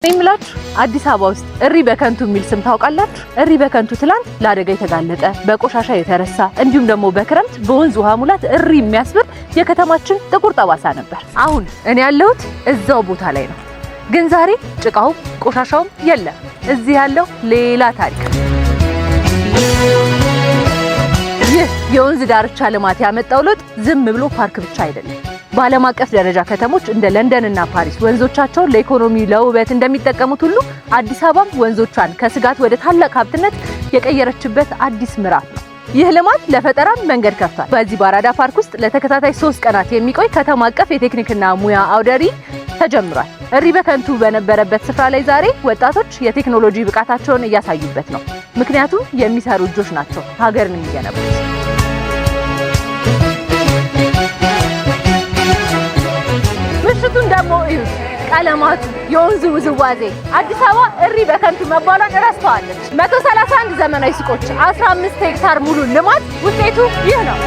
የሚላችሁ አዲስ አበባ ውስጥ እሪ በከንቱ የሚል ስም ታውቃላችሁ? እሪ በከንቱ ትላንት ለአደጋ የተጋለጠ በቆሻሻ የተረሳ እንዲሁም ደግሞ በክረምት በወንዝ ውሃ ሙላት እሪ የሚያስብል የከተማችን ጥቁር ጠባሳ ነበር። አሁን እኔ ያለሁት እዛው ቦታ ላይ ነው። ግን ዛሬ ጭቃው ቆሻሻውም የለም። እዚህ ያለው ሌላ ታሪክ። ይህ የወንዝ ዳርቻ ልማት ያመጣው ለውጥ ዝም ብሎ ፓርክ ብቻ አይደለም። በዓለም አቀፍ ደረጃ ከተሞች እንደ ለንደን እና ፓሪስ ወንዞቻቸውን ለኢኮኖሚ ለውበት እንደሚጠቀሙት ሁሉ አዲስ አበባም ወንዞቿን ከስጋት ወደ ታላቅ ሀብትነት የቀየረችበት አዲስ ምዕራፍ ነው። ይህ ልማት ለፈጠራም መንገድ ከፍቷል። በዚህ በአራዳ ፓርክ ውስጥ ለተከታታይ 3 ቀናት የሚቆይ ከተማ አቀፍ የቴክኒክና ሙያ አውደ ርዕይ ተጀምሯል። እሪ በከንቱ በነበረበት ስፍራ ላይ ዛሬ ወጣቶች የቴክኖሎጂ ብቃታቸውን እያሳዩበት ነው። ምክንያቱም የሚሰሩ እጆች ናቸው ሀገርን የሚገነቡት። ምሽቱን ደግሞ እዩት። ቀለማቱ፣ የወንዙ ውዝዋዜ። አዲስ አበባ እሪ በከንቱ መባሏን ረስተዋለች። 131 ዘመናዊ ሱቆች፣ 15 ሄክታር ሙሉ ልማት ውጤቱ ይህ ነው።